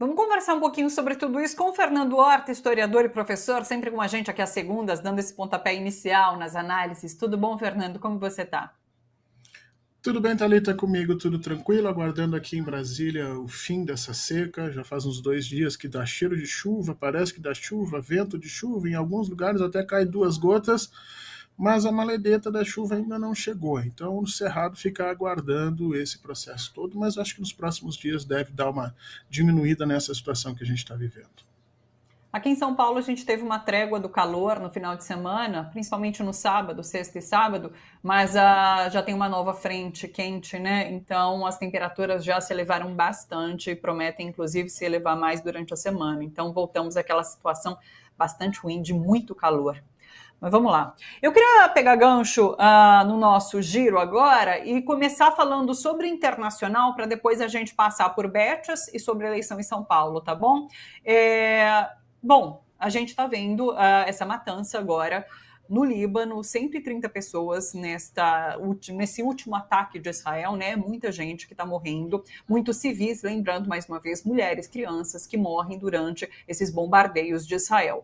Vamos conversar um pouquinho sobre tudo isso com o Fernando Horta, historiador e professor, sempre com a gente aqui às segundas, dando esse pontapé inicial nas análises. Tudo bom, Fernando? Como você está? Tudo bem, Thalita, comigo, tudo tranquilo, aguardando aqui em Brasília o fim dessa seca. Já faz uns 2 dias que dá cheiro de chuva, parece que dá chuva, vento de chuva, em alguns lugares até cai 2 gotas, mas a maledeta da chuva ainda não chegou. Então o Cerrado fica aguardando esse processo todo, mas acho que nos próximos dias deve dar uma diminuída nessa situação que a gente está vivendo. Aqui em São Paulo a gente teve uma trégua do calor no final de semana, principalmente no sábado, sexta e sábado, mas já tem uma nova frente quente, né? Então as temperaturas já se elevaram bastante e prometem inclusive se elevar mais durante a semana. Então voltamos àquela situação bastante ruim de muito calor. Mas vamos lá. Eu queria pegar gancho no nosso giro agora e começar falando sobre internacional para depois a gente passar por Betchas e sobre a eleição em São Paulo, tá bom? Bom, a gente está vendo essa matança agora no Líbano, 130 pessoas nesse último ataque de Israel, né? Muita gente que está morrendo, muitos civis, lembrando mais uma vez, mulheres, crianças que morrem durante esses bombardeios de Israel.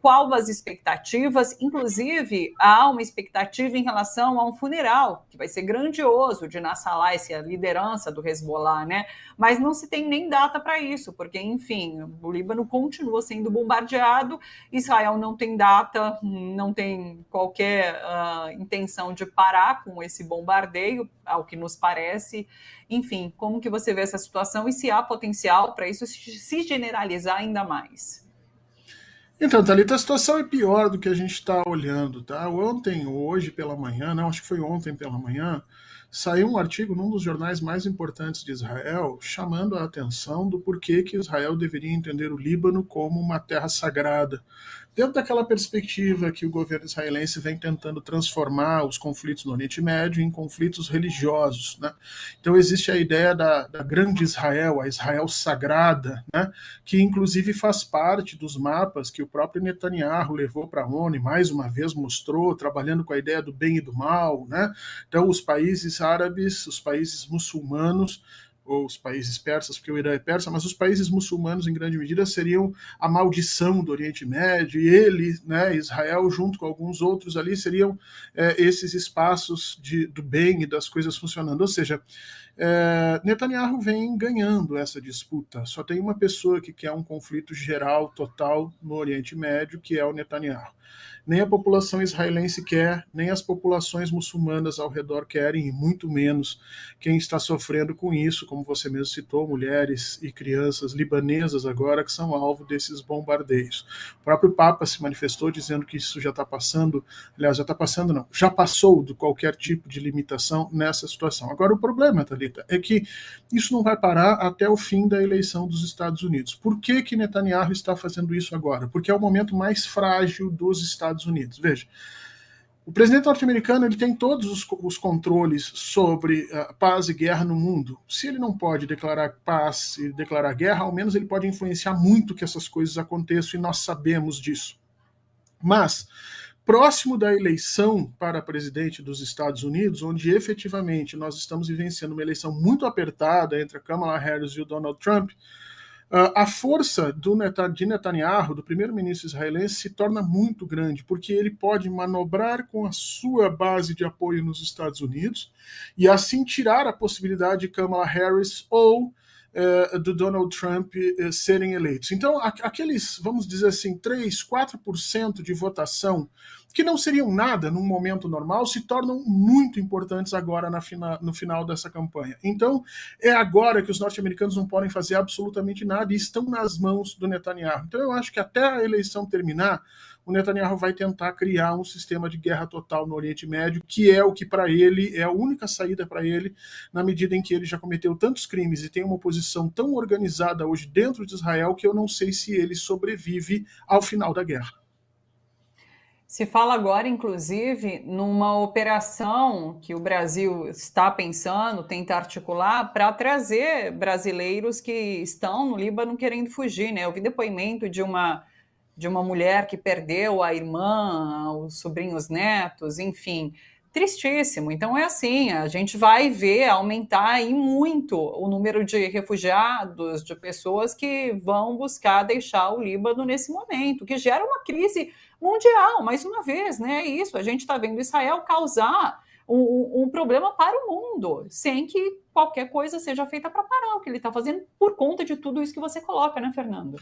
Qual as expectativas? Inclusive, há uma expectativa em relação a um funeral, que vai ser grandioso, de Nasrallah, essa liderança do Hezbollah, né? Mas não se tem nem data para isso, porque, enfim, o Líbano continua sendo bombardeado, Israel não tem data, não tem qualquer intenção de parar com esse bombardeio, ao que nos parece. Enfim, como que você vê essa situação e se há potencial para isso se generalizar ainda mais? Então, Thalita, a situação é pior do que a gente está olhando, tá? Hoje pela manhã, não, acho que foi ontem pela manhã, saiu um artigo num dos jornais mais importantes de Israel, chamando a atenção do porquê que Israel deveria entender o Líbano como uma terra sagrada, dentro daquela perspectiva que o governo israelense vem tentando transformar os conflitos no Oriente Médio em conflitos religiosos, né? Então existe a ideia da grande Israel, a Israel sagrada, né? Que inclusive faz parte dos mapas que o próprio Netanyahu levou para a ONU e mais uma vez mostrou, trabalhando com a ideia do bem e do mal, né? Então os países árabes, os países muçulmanos, ou os países persas, porque o Irã é persa, mas os países muçulmanos, em grande medida, seriam a maldição do Oriente Médio, e ele, né, Israel, junto com alguns outros ali, seriam esses espaços do bem e das coisas funcionando. Ou seja, Netanyahu vem ganhando essa disputa. Só tem uma pessoa que quer um conflito geral, total, no Oriente Médio, que é o Netanyahu. Nem a população israelense quer, nem as populações muçulmanas ao redor querem, e muito menos quem está sofrendo com isso, como você mesmo citou, mulheres e crianças libanesas agora que são alvo desses bombardeios. O próprio Papa se manifestou dizendo que isso já está passando, aliás, já está passando não, já passou de qualquer tipo de limitação nessa situação. Agora o problema, Thalita, é que isso não vai parar até o fim da eleição dos Estados Unidos. Por que Netanyahu está fazendo isso agora? Porque é o momento mais frágil dos Estados Unidos. Veja, o presidente norte-americano ele tem todos os controles sobre paz e guerra no mundo. Se ele não pode declarar paz e declarar guerra, ao menos ele pode influenciar muito que essas coisas aconteçam e nós sabemos disso. Mas, próximo da eleição para presidente dos Estados Unidos, onde efetivamente nós estamos vivenciando uma eleição muito apertada entre a Kamala Harris e o Donald Trump, a força de Netanyahu, do primeiro-ministro israelense, se torna muito grande, porque ele pode manobrar com a sua base de apoio nos Estados Unidos e assim tirar a possibilidade de Kamala Harris ou do Donald Trump serem eleitos. Então, aqueles, vamos dizer assim, 3, 4% de votação, que não seriam nada num momento normal, se tornam muito importantes agora no final dessa campanha. Então, é agora que os norte-americanos não podem fazer absolutamente nada e estão nas mãos do Netanyahu. Então, eu acho que até a eleição terminar, o Netanyahu vai tentar criar um sistema de guerra total no Oriente Médio, que é o que para ele é a única saída para ele, na medida em que ele já cometeu tantos crimes e tem uma oposição tão organizada hoje dentro de Israel que eu não sei se ele sobrevive ao final da guerra. Se fala agora, inclusive, numa operação que o Brasil está pensando, tenta articular, para trazer brasileiros que estão no Líbano querendo fugir, né? Eu vi depoimento de uma mulher que perdeu a irmã, os sobrinhos netos, enfim, tristíssimo. Então é assim, a gente vai ver aumentar aí muito o número de refugiados, de pessoas que vão buscar deixar o Líbano nesse momento, que gera uma crise mundial, mais uma vez, né? É isso, a gente está vendo Israel causar um problema para o mundo, sem que qualquer coisa seja feita para parar o que ele está fazendo por conta de tudo isso que você coloca, né, Fernando?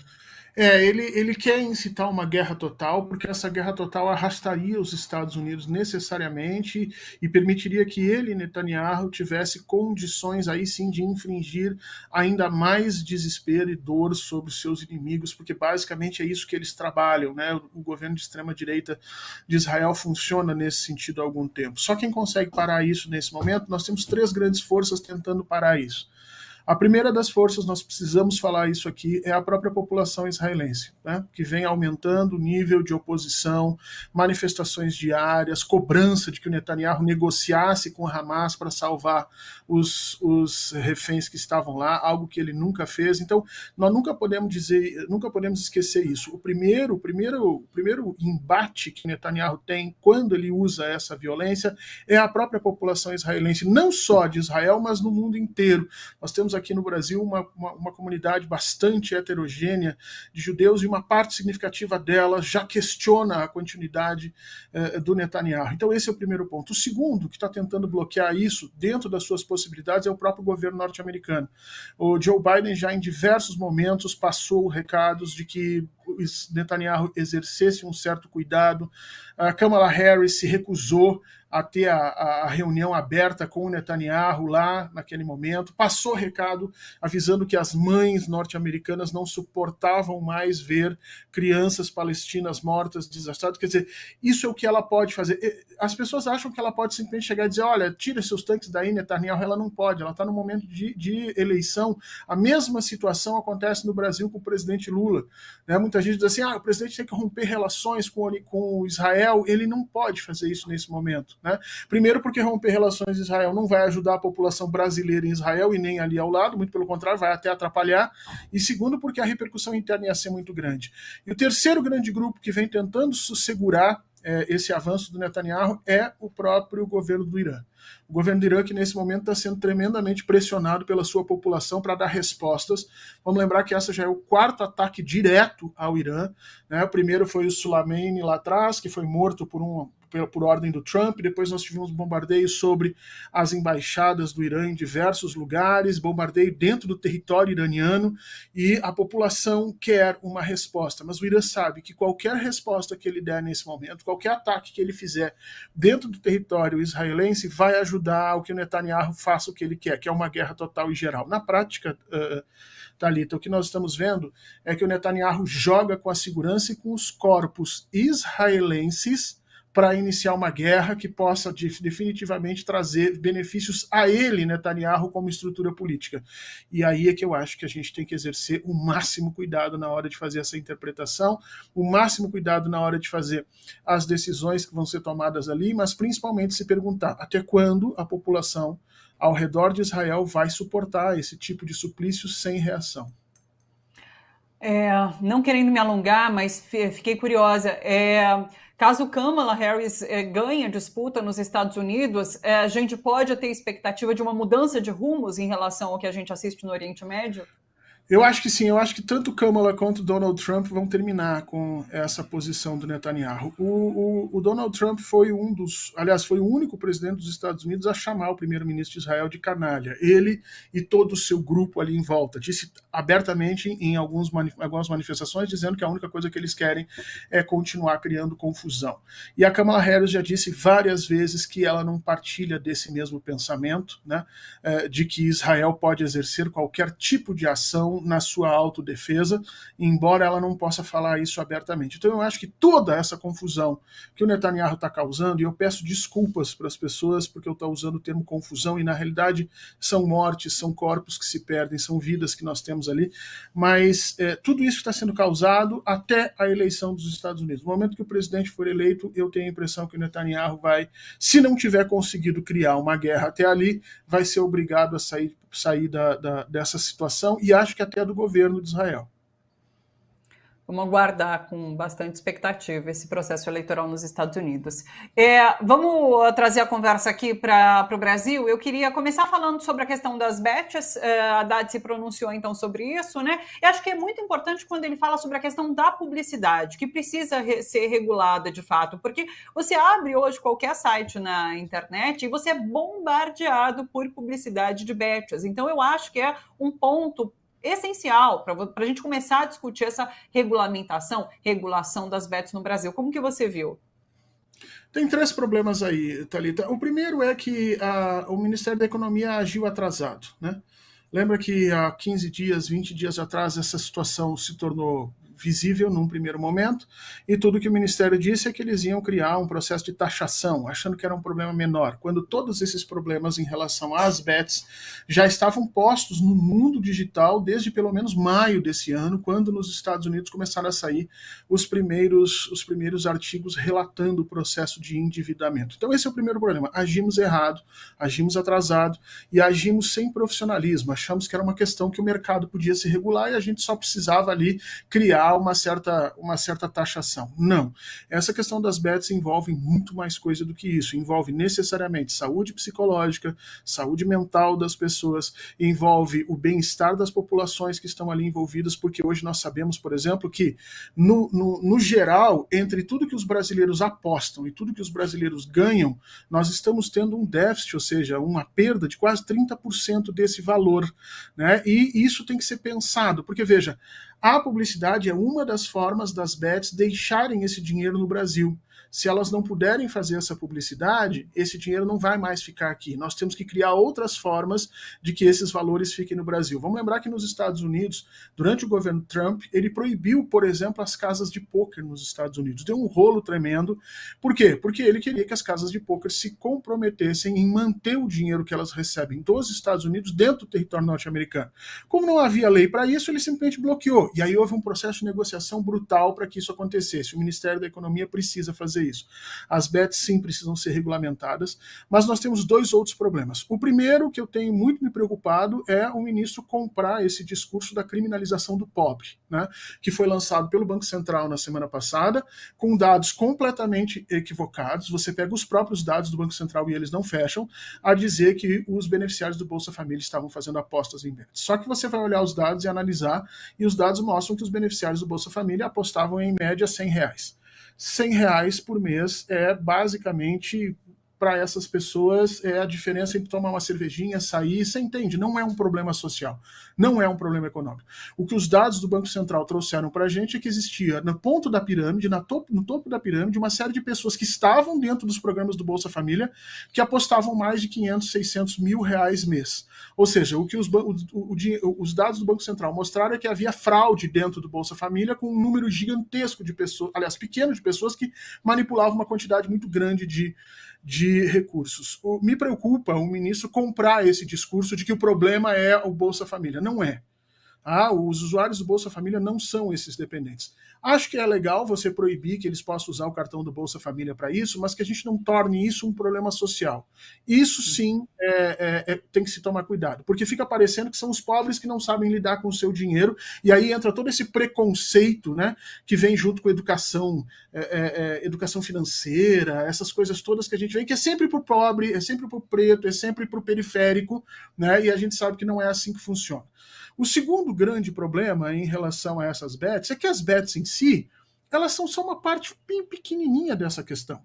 Ele quer incitar uma guerra total, porque essa guerra total arrastaria os Estados Unidos necessariamente e permitiria que ele, Netanyahu, tivesse condições aí sim de infligir ainda mais desespero e dor sobre os seus inimigos, porque basicamente é isso que eles trabalham, né? O governo de extrema-direita de Israel funciona nesse sentido há algum tempo. Só quem consegue parar isso nesse momento, nós temos 3 grandes forças tentando parar isso. A primeira das forças, nós precisamos falar isso aqui, é a própria população israelense, né, que vem aumentando o nível de oposição, manifestações diárias, cobrança de que o Netanyahu negociasse com o Hamas para salvar os reféns que estavam lá, algo que ele nunca fez. Então, nós nunca podemos esquecer isso. O primeiro embate que Netanyahu tem quando ele usa essa violência é a própria população israelense, não só de Israel, mas no mundo inteiro. Nós temos aqui no Brasil uma comunidade bastante heterogênea de judeus e uma parte significativa dela já questiona a continuidade do Netanyahu. Então esse é o primeiro ponto. O segundo, que está tentando bloquear isso dentro das suas possibilidades, é o próprio governo norte-americano. O Joe Biden já em diversos momentos passou recados de que Netanyahu exercesse um certo cuidado. A Kamala Harris se recusou a ter a reunião aberta com o Netanyahu lá naquele momento, passou recado avisando que as mães norte-americanas não suportavam mais ver crianças palestinas mortas, desastradas. Quer dizer, isso é o que ela pode fazer. As pessoas acham que ela pode simplesmente chegar e dizer, olha, tira seus tanques daí, Netanyahu. Ela não pode, ela está no momento de eleição. A mesma situação acontece no Brasil com o presidente Lula. Né? Muita gente diz assim, o presidente tem que romper relações com Israel. Ele não pode fazer isso nesse momento. Né? Primeiro porque romper relações com Israel não vai ajudar a população brasileira em Israel e nem ali ao lado, muito pelo contrário, vai até atrapalhar. E segundo porque a repercussão interna ia ser muito grande. E o terceiro grande grupo que vem tentando segurar esse avanço do Netanyahu é o próprio governo do Irã. O governo do Irã que nesse momento está sendo tremendamente pressionado pela sua população para dar respostas. Vamos lembrar que essa já é o 4º ataque direto ao Irã. Né? O primeiro foi o Soleimani lá atrás, que foi morto por ordem do Trump. Depois nós tivemos bombardeios sobre as embaixadas do Irã em diversos lugares, bombardeio dentro do território iraniano, e a população quer uma resposta. Mas o Irã sabe que qualquer resposta que ele der nesse momento, qualquer ataque que ele fizer dentro do território israelense, vai ajudar que o Netanyahu faça o que ele quer, que é uma guerra total e geral. Na prática, Thalita, o que nós estamos vendo é que o Netanyahu joga com a segurança e com os corpos israelenses para iniciar uma guerra que possa definitivamente trazer benefícios a ele, Netanyahu, como estrutura política. E aí é que eu acho que a gente tem que exercer o máximo cuidado na hora de fazer essa interpretação, o máximo cuidado na hora de fazer as decisões que vão ser tomadas ali, mas principalmente se perguntar até quando a população ao redor de Israel vai suportar esse tipo de suplício sem reação. Não querendo me alongar, mas fiquei curiosa. Caso Kamala Harris ganhe a disputa nos Estados Unidos, a gente pode ter expectativa de uma mudança de rumos em relação ao que a gente assiste no Oriente Médio? Eu acho que sim, eu acho que tanto Kamala quanto Donald Trump vão terminar com essa posição do Netanyahu. O Donald Trump foi foi o único presidente dos Estados Unidos a chamar o primeiro-ministro de Israel de canalha. Ele e todo o seu grupo ali em volta. Disse abertamente em algumas manifestações, dizendo que a única coisa que eles querem é continuar criando confusão. E a Kamala Harris já disse várias vezes que ela não partilha desse mesmo pensamento, né, de que Israel pode exercer qualquer tipo de ação na sua autodefesa, embora ela não possa falar isso abertamente. Então eu acho que toda essa confusão que o Netanyahu está causando, e eu peço desculpas para as pessoas porque eu estou usando o termo confusão, e na realidade são mortes, são corpos que se perdem, são vidas que nós temos ali, mas tudo isso está sendo causado até a eleição dos Estados Unidos. No momento que o presidente for eleito, eu tenho a impressão que o Netanyahu vai, se não tiver conseguido criar uma guerra até ali, vai ser obrigado a sair dessa situação, e acho que até do governo de Israel. Vamos aguardar com bastante expectativa esse processo eleitoral nos Estados Unidos. Vamos trazer a conversa aqui para o Brasil. Eu queria começar falando sobre a questão das bets. A Haddad se pronunciou então sobre isso, né? E acho que é muito importante quando ele fala sobre a questão da publicidade, que precisa ser regulada de fato, porque você abre hoje qualquer site na internet e você é bombardeado por publicidade de bets. Então eu acho que é um ponto essencial para a gente começar a discutir essa regulação das bets no Brasil. Como que você viu? Tem 3 problemas aí, Thalita. O primeiro é que o Ministério da Economia agiu atrasado, né? Lembra que há 15 dias, 20 dias atrás, essa situação se tornou visível num primeiro momento, e tudo que o Ministério disse é que eles iam criar um processo de taxação, achando que era um problema menor, quando todos esses problemas em relação às bets já estavam postos no mundo digital desde pelo menos maio desse ano, quando nos Estados Unidos começaram a sair os primeiros artigos relatando o processo de endividamento. Então esse é o primeiro problema. Agimos errado, agimos atrasado e agimos sem profissionalismo. Achamos que era uma questão que o mercado podia se regular e a gente só precisava ali criar uma certa taxação. Não. Essa questão das bets envolve muito mais coisa do que isso. Envolve necessariamente saúde psicológica, saúde mental das pessoas, envolve o bem-estar das populações que estão ali envolvidas, porque hoje nós sabemos, por exemplo, que no geral, entre tudo que os brasileiros apostam e tudo que os brasileiros ganham, nós estamos tendo um déficit, ou seja, uma perda de quase 30% desse valor, né? E isso tem que ser pensado, porque veja, a publicidade é uma das formas das bets deixarem esse dinheiro no Brasil. Se elas não puderem fazer essa publicidade, esse dinheiro não vai mais ficar aqui. Nós temos que criar outras formas de que esses valores fiquem no Brasil. Vamos lembrar que nos Estados Unidos, durante o governo Trump, ele proibiu, por exemplo, as casas de pôquer nos Estados Unidos. Deu um rolo tremendo. Por quê? Porque ele queria que as casas de pôquer se comprometessem em manter o dinheiro que elas recebem dos Estados Unidos dentro do território norte-americano. Como não havia lei para isso, ele simplesmente bloqueou. E aí houve um processo de negociação brutal para que isso acontecesse. O Ministério da Economia precisa fazer isso. As bets sim precisam ser regulamentadas, mas nós temos 2 outros problemas. O primeiro, que eu tenho muito me preocupado, é o ministro comprar esse discurso da criminalização do pobre, né, que foi lançado pelo Banco Central na semana passada, com dados completamente equivocados. Você pega os próprios dados do Banco Central e eles não fecham, a dizer que os beneficiários do Bolsa Família estavam fazendo apostas em bets. Só que você vai olhar os dados e analisar, e os dados mostram que os beneficiários do Bolsa Família apostavam em média R$100. R$100 por mês é basicamente, para essas pessoas, é a diferença entre tomar uma cervejinha, sair, você entende? Não é um problema social, não é um problema econômico. O que os dados do Banco Central trouxeram para a gente é que existia no ponto da pirâmide, no topo da pirâmide, uma série de pessoas que estavam dentro dos programas do Bolsa Família que apostavam mais de 500, 600 mil reais mês. Ou seja, o que os dados do Banco Central mostraram é que havia fraude dentro do Bolsa Família com um número gigantesco de pessoas, aliás, pequeno de pessoas que manipulavam uma quantidade muito grande de recursos. Me preocupa o ministro comprar esse discurso de que o problema é o Bolsa Família. Não é. Os usuários do Bolsa Família não são esses dependentes. Acho que é legal você proibir que eles possam usar o cartão do Bolsa Família para isso, mas que a gente não torne isso um problema social. Isso sim tem que se tomar cuidado, porque fica parecendo que são os pobres que não sabem lidar com o seu dinheiro, e aí entra todo esse preconceito, né, que vem junto com a educação financeira, essas coisas todas que a gente vê, que é sempre para o pobre, é sempre para o preto, é sempre para o periférico, né, e a gente sabe que não é assim que funciona. O segundo grande problema em relação a essas bets é que as bets em si, elas são só uma parte bem pequenininha dessa questão.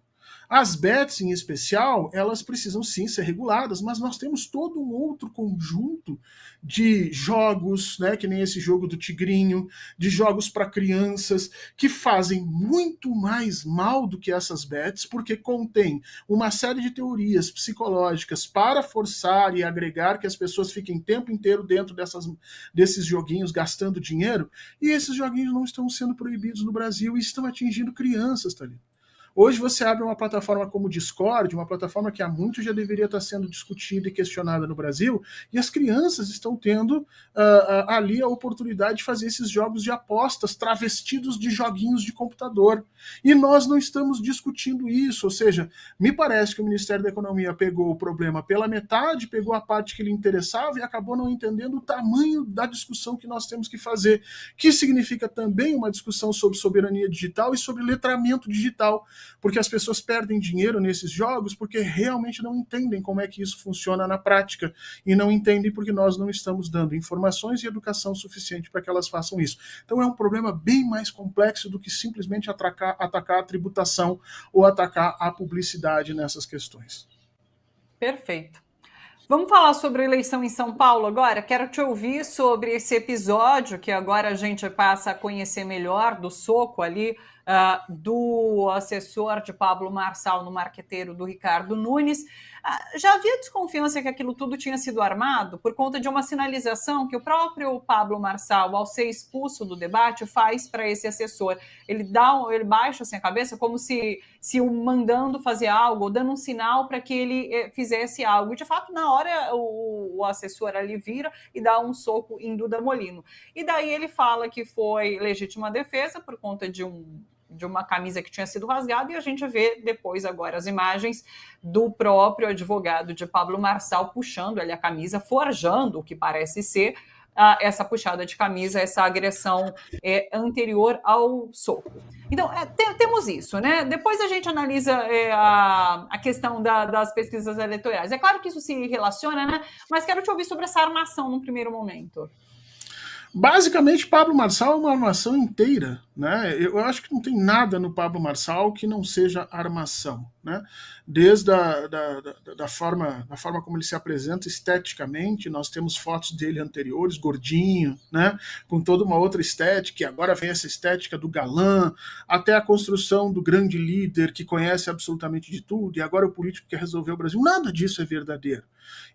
As bets, em especial, elas precisam sim ser reguladas, mas nós temos todo um outro conjunto de jogos, né, que nem esse jogo do Tigrinho, de jogos para crianças, que fazem muito mais mal do que essas bets, porque contém uma série de teorias psicológicas para forçar e agregar que as pessoas fiquem o tempo inteiro dentro desses joguinhos gastando dinheiro, e esses joguinhos não estão sendo proibidos no Brasil e estão atingindo crianças, tá ali. Hoje você abre uma plataforma como o Discord, uma plataforma que há muito já deveria estar sendo discutida e questionada no Brasil, e as crianças estão tendo ali a oportunidade de fazer esses jogos de apostas travestidos de joguinhos de computador. E nós não estamos discutindo isso, ou seja, me parece que o Ministério da Economia pegou o problema pela metade, pegou a parte que lhe interessava e acabou não entendendo o tamanho da discussão que nós temos que fazer, que significa também uma discussão sobre soberania digital e sobre letramento digital, porque as pessoas perdem dinheiro nesses jogos porque realmente não entendem como é que isso funciona na prática e não entendem porque nós não estamos dando informações e educação suficiente para que elas façam isso. Então é um problema bem mais complexo do que simplesmente atacar a tributação ou atacar a publicidade nessas questões. Perfeito. Vamos falar sobre a eleição em São Paulo agora? Quero te ouvir sobre esse episódio que agora a gente passa a conhecer melhor do soco ali do assessor de Pablo Marçal no marqueteiro do Ricardo Nunes. Já havia desconfiança que aquilo tudo tinha sido armado por conta de uma sinalização que o próprio Pablo Marçal, ao ser expulso do debate, faz para esse assessor. Ele baixa assim a cabeça como se o mandando fazer algo, ou dando um sinal para que ele fizesse algo. E, de fato, na hora, o assessor ali vira e dá um soco em Duda Molino. E daí ele fala que foi legítima defesa por conta de uma camisa que tinha sido rasgada, e a gente vê depois agora as imagens do próprio advogado de Pablo Marçal puxando ali a camisa, forjando o que parece ser essa puxada de camisa, essa agressão anterior ao soco. Então, temos isso, né? Depois a gente analisa a questão das pesquisas eleitorais. É claro que isso se relaciona, né? Mas quero te ouvir sobre essa armação no primeiro momento. Basicamente, Pablo Marçal é uma armação inteira, né? Eu acho que não tem nada no Pablo Marçal que não seja armação, né? Desde da forma como ele se apresenta esteticamente, nós temos fotos dele anteriores, gordinho, né? Com toda uma outra estética, e agora vem essa estética do galã, até a construção do grande líder que conhece absolutamente de tudo, e agora o político que quer resolver o Brasil. Nada disso é verdadeiro.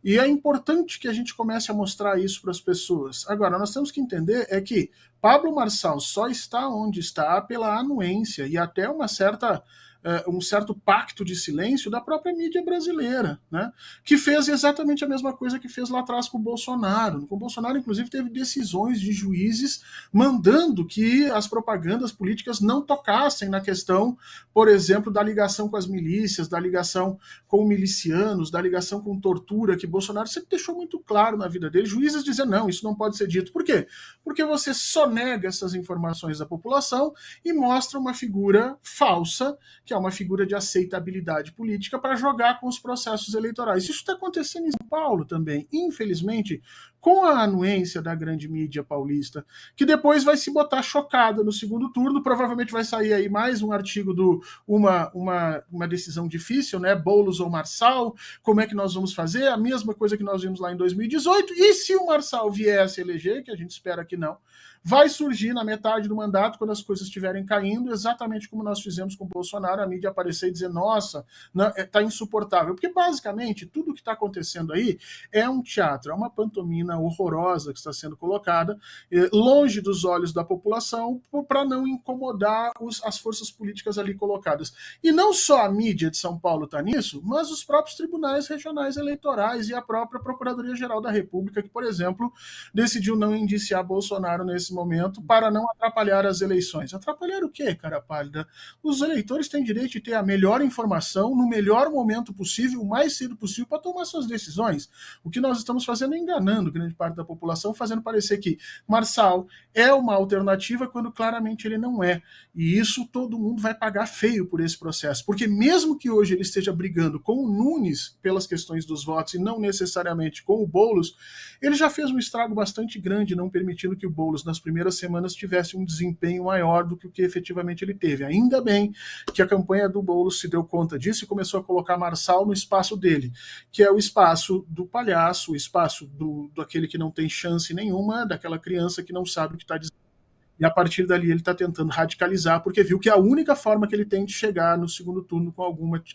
E é importante que a gente comece a mostrar isso para as pessoas. Agora, nós temos que entender que Pablo Marçal só está onde está pela anuência e até um certo pacto de silêncio da própria mídia brasileira, né? Que fez exatamente a mesma coisa que fez lá atrás com o Bolsonaro. Com o Bolsonaro, inclusive, teve decisões de juízes mandando que as propagandas políticas não tocassem na questão, por exemplo, da ligação com as milícias, da ligação com milicianos, da ligação com tortura, que Bolsonaro sempre deixou muito claro na vida dele. Juízes dizendo, não, isso não pode ser dito. Por quê? Porque você sonega essas informações à população e mostra uma figura falsa, que é uma figura de aceitabilidade política para jogar com os processos eleitorais. Isso está acontecendo em São Paulo também, infelizmente, com a anuência da grande mídia paulista, que depois vai se botar chocada no segundo turno, provavelmente vai sair aí mais um artigo do uma decisão difícil, né? Boulos ou Marçal, como é que nós vamos fazer? A mesma coisa que nós vimos lá em 2018, e se o Marçal vier a se eleger, que a gente espera que não, vai surgir na metade do mandato, quando as coisas estiverem caindo, exatamente como nós fizemos com o Bolsonaro, a mídia aparecer e dizer, nossa, está insuportável. Porque, basicamente, tudo que está acontecendo aí é um teatro, é uma pantomima horrorosa que está sendo colocada, longe dos olhos da população, para não incomodar as forças políticas ali colocadas. E não só a mídia de São Paulo está nisso, mas os próprios tribunais regionais eleitorais e a própria Procuradoria-Geral da República, que, por exemplo, decidiu não indiciar Bolsonaro nesse momento para não atrapalhar as eleições. Atrapalhar o quê, cara pálida? Os eleitores têm direito de ter a melhor informação no melhor momento possível, o mais cedo possível, para tomar suas decisões. O que nós estamos fazendo é enganando grande parte da população, fazendo parecer que Marçal é uma alternativa quando claramente ele não é. E isso todo mundo vai pagar feio por esse processo, porque mesmo que hoje ele esteja brigando com o Nunes pelas questões dos votos e não necessariamente com o Boulos, ele já fez um estrago bastante grande, não permitindo que o Boulos, nas primeiras semanas, tivesse um desempenho maior do que o que efetivamente ele teve. Ainda bem que a campanha do Boulos se deu conta disso e começou a colocar Marçal no espaço dele, que é o espaço do palhaço, o espaço daquele que não tem chance nenhuma, daquela criança que não sabe o que está dizendo. E a partir dali ele está tentando radicalizar, porque viu que é a única forma que ele tem de chegar no segundo turno com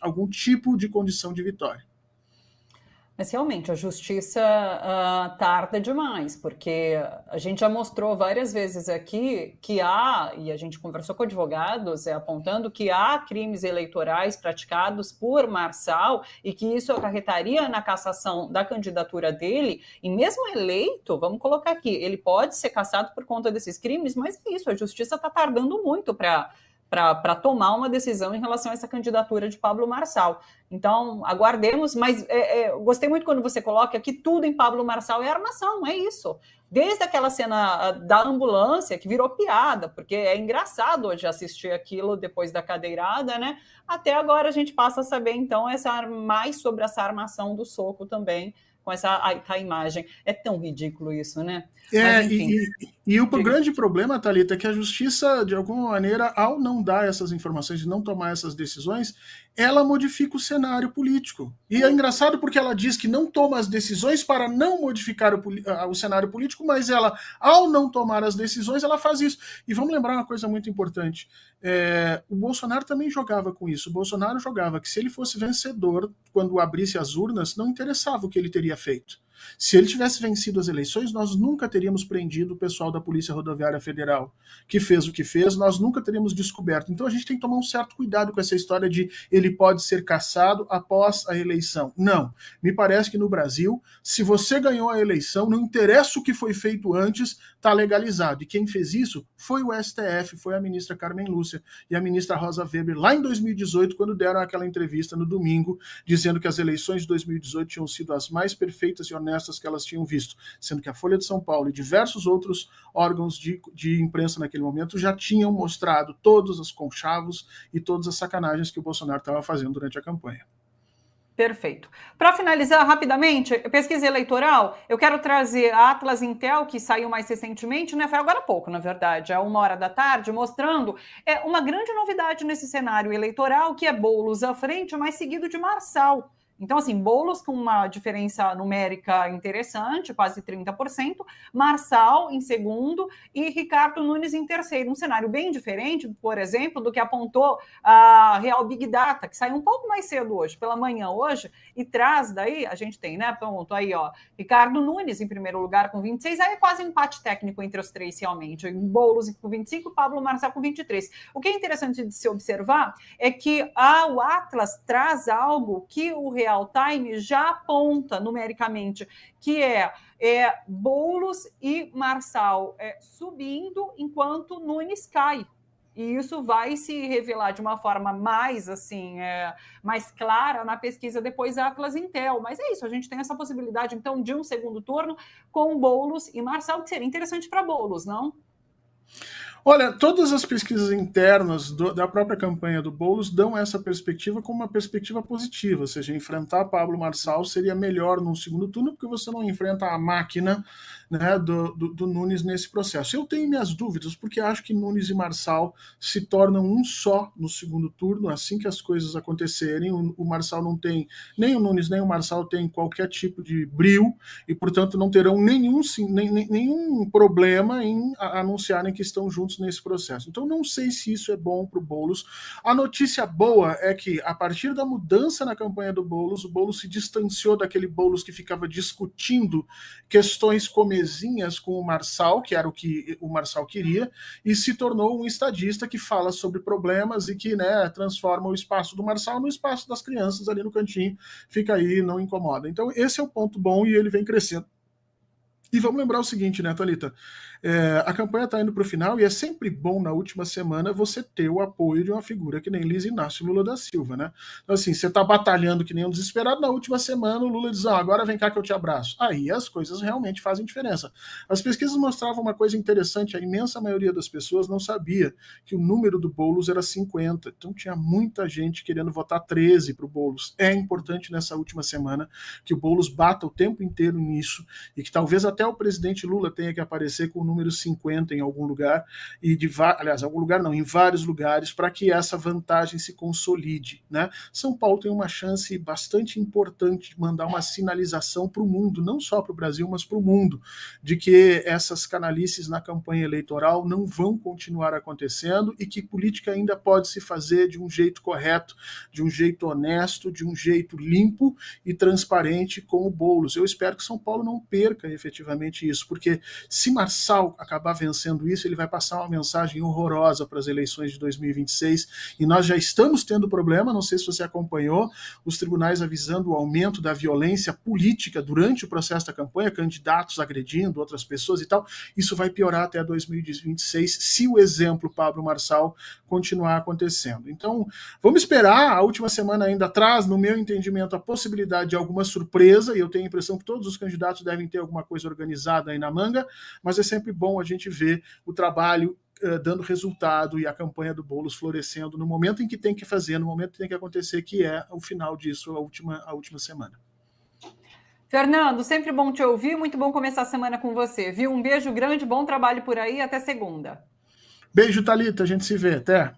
algum tipo de condição de vitória. Mas realmente a justiça tarda demais, porque a gente já mostrou várias vezes aqui que há, e a gente conversou com advogados apontando que há crimes eleitorais praticados por Marçal e que isso acarretaria na cassação da candidatura dele, e mesmo eleito, vamos colocar aqui, ele pode ser cassado por conta desses crimes, mas é isso, a justiça está tardando muito para tomar uma decisão em relação a essa candidatura de Pablo Marçal. Então, aguardemos, mas gostei muito quando você coloca que tudo em Pablo Marçal é armação, é isso. Desde aquela cena da ambulância, que virou piada, porque é engraçado hoje assistir aquilo depois da cadeirada, né? Até agora a gente passa a saber, então, mais sobre essa armação do soco também, com a imagem. É tão ridículo isso, né? Mas, enfim. E o grande problema, Thalita, é que a justiça, de alguma maneira, ao não dar essas informações e não tomar essas decisões, ela modifica o cenário político. E é engraçado porque ela diz que não toma as decisões para não modificar o cenário político, mas ela, ao não tomar as decisões, ela faz isso. E vamos lembrar uma coisa muito importante. O Bolsonaro também jogava com isso. O Bolsonaro jogava que se ele fosse vencedor, quando abrisse as urnas, não interessava o que ele teria feito. Se ele tivesse vencido as eleições, nós nunca teríamos prendido o pessoal da Polícia Rodoviária Federal, que fez o que fez, nós nunca teríamos descoberto. Então a gente tem que tomar um certo cuidado com essa história de ele pode ser cassado após a eleição. Não. Me parece que no Brasil, se você ganhou a eleição, não interessa o que foi feito antes, está legalizado. E quem fez isso foi o STF, foi a ministra Carmen Lúcia e a ministra Rosa Weber, lá em 2018, quando deram aquela entrevista no domingo, dizendo que as eleições de 2018 tinham sido as mais perfeitas e honestas que elas tinham visto, sendo que a Folha de São Paulo e diversos outros órgãos de imprensa naquele momento já tinham mostrado todos os conchavos e todas as sacanagens que o Bolsonaro estava fazendo durante a campanha. Perfeito. Para finalizar rapidamente, pesquisa eleitoral, eu quero trazer a Atlas Intel, que saiu mais recentemente, né? Foi agora há pouco, na verdade, a 13h, mostrando uma grande novidade nesse cenário eleitoral, que é Boulos à frente, mas seguido de Marçal. Então, assim, Boulos com uma diferença numérica interessante, quase 30%, Marçal em segundo e Ricardo Nunes em terceiro. Um cenário bem diferente, por exemplo, do que apontou a Real Big Data, que saiu um pouco mais cedo hoje, pela manhã hoje, e traz daí, a gente tem, né, ponto aí, ó, Ricardo Nunes em primeiro lugar com 26, aí é quase um empate técnico entre os três realmente, Boulos com 25, Pablo Marçal com 23. O que é interessante de se observar é que o Atlas traz algo que o Real Time já aponta numericamente, que é Boulos e Marçal subindo enquanto Nunes cai. E isso vai se revelar de uma forma mais assim, mais clara na pesquisa depois da Atlas Intel. Mas é isso, a gente tem essa possibilidade, então, de um segundo turno com Boulos e Marçal, que seria interessante para Boulos, não? Olha, todas as pesquisas internas da própria campanha do Boulos dão essa perspectiva como uma perspectiva positiva, ou seja, enfrentar Pablo Marçal seria melhor no segundo turno, porque você não enfrenta a máquina, né, do Nunes nesse processo. Eu tenho minhas dúvidas, porque acho que Nunes e Marçal se tornam um só no segundo turno, assim que as coisas acontecerem. O Marçal não tem, nem o Nunes nem o Marçal tem qualquer tipo de brio, e, portanto, não terão nenhum problema em anunciarem que estão juntos nesse processo. Então, não sei se isso é bom para o Boulos. A notícia boa é que, a partir da mudança na campanha do Boulos, o Boulos se distanciou daquele Boulos que ficava discutindo questões comezinhas com o Marçal, que era o que o Marçal queria, e se tornou um estadista que fala sobre problemas e que, né, transforma o espaço do Marçal no espaço das crianças ali no cantinho, fica aí, não incomoda. Então, esse é o ponto bom e ele vem crescendo. E vamos lembrar o seguinte, né, Thalita? A campanha está indo para o final e é sempre bom na última semana você ter o apoio de uma figura que nem Luiz Inácio Lula da Silva, né? Então, assim, você está batalhando que nem um desesperado, na última semana o Lula diz, agora vem cá que eu te abraço. Aí as coisas realmente fazem diferença. As pesquisas mostravam uma coisa interessante, a imensa maioria das pessoas não sabia que o número do Boulos era 50, então tinha muita gente querendo votar 13 para o Boulos. É importante nessa última semana que o Boulos bata o tempo inteiro nisso e que talvez até até o presidente Lula tenha que aparecer com o número 50 em algum lugar, aliás, algum lugar não, em vários lugares, para que essa vantagem se consolide, né? São Paulo tem uma chance bastante importante de mandar uma sinalização para o mundo, não só para o Brasil, mas para o mundo, de que essas canalices na campanha eleitoral não vão continuar acontecendo e que política ainda pode se fazer de um jeito correto, de um jeito honesto, de um jeito limpo e transparente com o Boulos. Eu espero que São Paulo não perca efetivamente isso, porque se Marçal acabar vencendo isso, ele vai passar uma mensagem horrorosa para as eleições de 2026, e nós já estamos tendo problema, não sei se você acompanhou, os tribunais avisando o aumento da violência política durante o processo da campanha, candidatos agredindo outras pessoas e tal. Isso vai piorar até 2026, se o exemplo Pablo Marçal continuar acontecendo. Então, vamos esperar, a última semana ainda traz, no meu entendimento, a possibilidade de alguma surpresa, e eu tenho a impressão que todos os candidatos devem ter alguma coisa organizada aí na manga, mas é sempre bom a gente ver o trabalho dando resultado e a campanha do Boulos florescendo no momento em que tem que fazer, no momento que tem que acontecer, que é o final disso, a última semana. Fernando, sempre bom te ouvir, muito bom começar a semana com você, viu? Um beijo grande, bom trabalho por aí, até segunda. Beijo, Thalita, a gente se vê, até.